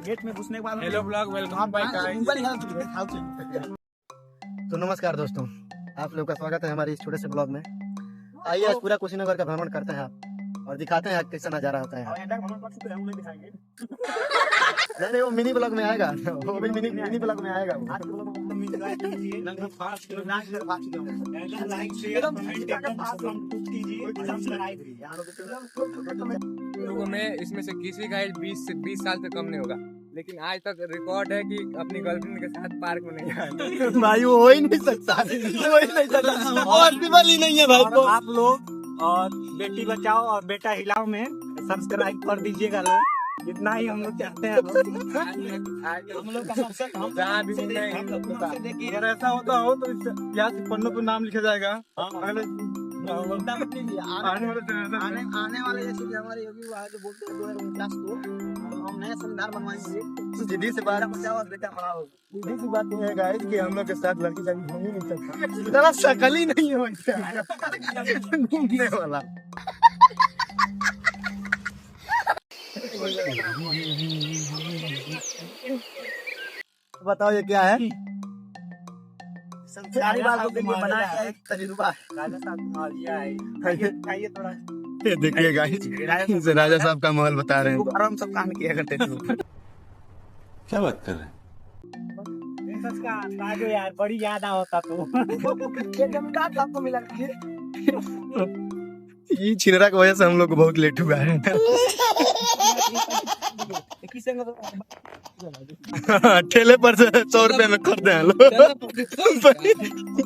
Gate में घुसने के बाद hello blog welcome bye guys. तो नमस्कार दोस्तों, आप लोग का स्वागत है हमारे इस छोटे से ब्लॉग में। आइए आज पूरा कुशीनगर का भ्रमण करते हैं आप और दिखाते हैं कैसा नजारा होता है। नहीं वो मिनी ब्लॉग में आएगा, वो भी मिनी ब्लॉग में आएगा। लोगों में इसमें से किसी का एज 20 साल से कम नहीं होगा, लेकिन आज तक रिकॉर्ड है कि अपनी गर्लफ्रेंड के साथ पार्क में नहीं आया। भाई वो हो ही नहीं सकता, हो ही नहीं सकता, पॉसिबल ही नहीं है भाई। तो आप लोग और बेटी बचाओ और बेटा हिलाओ में सब्सक्राइब कर दीजिएगा लोग, इतना ही हम लोग चाहते हैं। हम लोग का मकसद अगर ऐसा होता हो तो यहाँ से पन्नों पर नाम लिखा जाएगा। आने वाले जैसे हमारे योगी वहाँ जो बोलते हैं 2049 को हम नया संविधान बनवाएंगे। सीधी सी बात बचाओ और बेटा पढ़ाओ। सीधी सी बात है गाइस कि हम लोग के साथ लड़की शादी हो ही नहीं सकती। इतना शकल ही नहीं है घूमने वाला। बताओ ये क्या है? संस्कारी बालों के लिए बनाया है तजुर्बा। राजा साहब मालिया है, खाइए थोड़ा। ये देखिए गाइस, राजा साहब का महल बता रहे हैं। आराम सब काम किया करते थे। क्या बात कर रहे हैं? का राजू यार बड़ी याद होता तो ये जमींदार आपको मिला। ये छिनरा की वजह से हम लोग को बहुत लेट हुआ है। ठेले पर से 100 रुपए में खरीदे हैं लोग।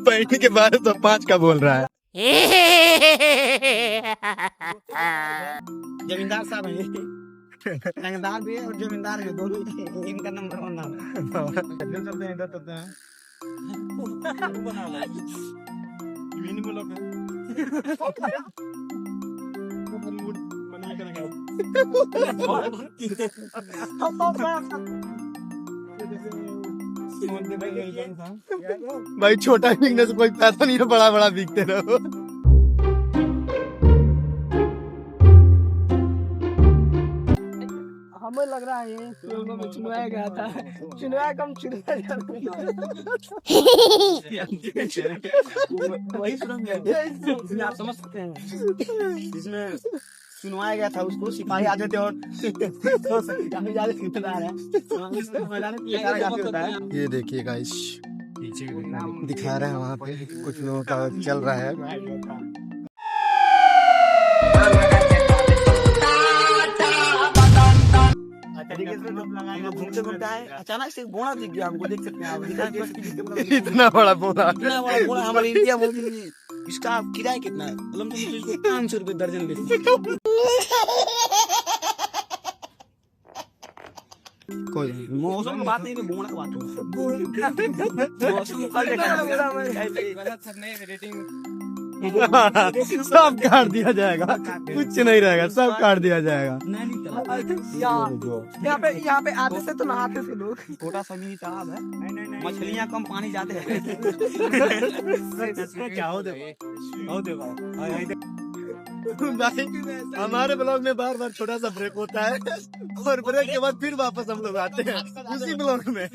पहले के 1205 का बोल रहा है। जमींदार साहब है, रंगदार भी है और जमींदार है, दोनों इनका नंबर 1 नाम है। चलते हैं इधर चलते हैं। मिनी ब्लॉग है। बना के रखा भाई छोटा बिकने से कोई पैसा नहीं है, बड़ा बड़ा बिकते रहो। हमें लग रहा है ये फिल्मों में चुनवाया गया था, चुनवाया कम चुनवाया वही फिल्म आप समझ सकते हैं, जिसमें चुनवाया गया था। उसको सिपाही आते थे और काफी ज्यादा खिलदार है। ये देखिए गाइस, दिखा रहे हैं वहाँ पे कुछ लोगों का चल रहा है। घूमते घूमते आए, अचानक से बोना दिख गया हमको, देख सकते हैं आप। इतना बड़ा बोना, इतना बड़ा बोना हमारे इंडिया में। इसका किराया कितना है? 500 रुपए दर्जन देते। कोई मौसम की बात नहीं, बोना की बात है। मौसम सब काट दिया जाएगा, कुछ नहीं रहेगा, सब काट दिया जाएगा। यहाँ पे आते से तो नहाते से लोग। छोटा सा मिनी तालाब है, मछलियाँ कम पानी जाते हैं। क्या हो भाई हमारे ब्लॉग में बार बार छोटा सा ब्रेक होता है और ब्रेक के बाद फिर वापस हम लोग आते हैं उसी ब्लॉग में।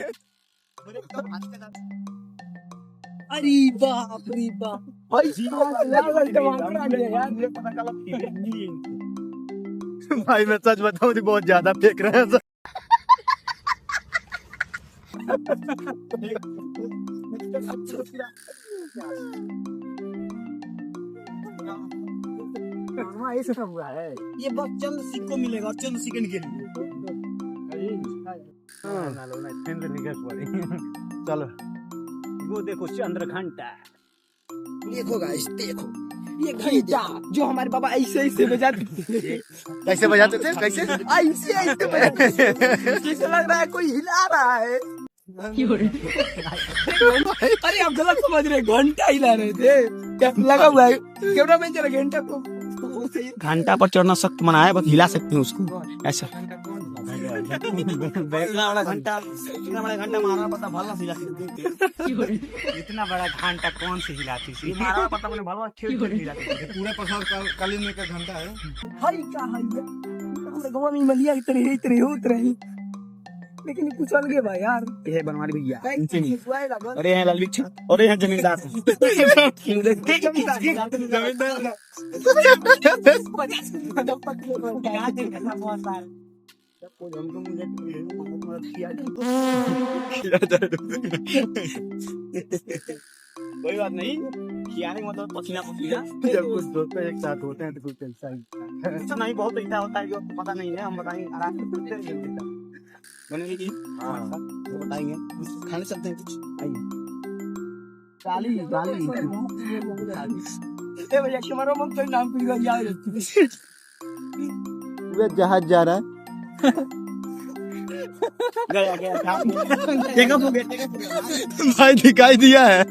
अरे बाप रे बाप भाई मैं सच बताऊं तो बहुत ज्यादा फेंक रहे हैं। ऐसा सब हुआ है, ये बस चंद सिक्को मिलेगा और चंद सेकंड के लिए। चलो वो देखो चंद्रघंटा, देखो गाइस, देखो ये घंटा जो हमारे बाबा ऐसे ऐसे बजाते थे। कैसे बजाते थे? कैसे ऐसे ऐसे बजाते थे, जैसे लग रहा है कोई हिला रहा है। अरे आप गलत समझ रहे, घंटा हिला रहे थे, क्या लगा हुआ है कैमरा मैन जरा घंटा को। घंटा पर चढ़ना सख्त मना है, बस हिला सकते हैं उसको ऐसा। इतना बड़ा घंटा मारा पता भला से हिलाती। इतना बड़ा घंटा कौन से हिलाती थी? मारा पता मैंने भला हिलाती थी। पूरे प्रसाद कालीन में का घंटा है। हाय क्या है ये? पूरे गांव में मलिया इतने उतरे लेकिन कुछ अलग है भाई यार। ये बनवारी भैया नीचे नहीं। अरे यहाँ लाल बिच्छा और यहाँ जमींदार कोई बात नहीं, खियाने का मतलब पसीना पसीना। जब कुछ दोस्त एक साथ होते हैं तो कुछ चलता ही ऐसा नहीं, बहुत ऐसा होता है जो पता नहीं है, हम बताएंगे आराम से पूछते रहेंगे। बनेगी जी? हाँ। वो बताएंगे, खाने चलते हैं कुछ। आइए। गाली ए भैया तुम्हारा मन कोई नाम पी गया यार। वे जहाज जा रहा है गया टेकअप हो गया भाई दिखाई दिया है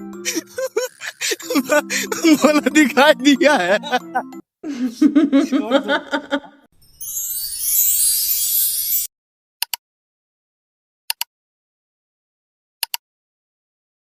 बोला दिखाई दिया है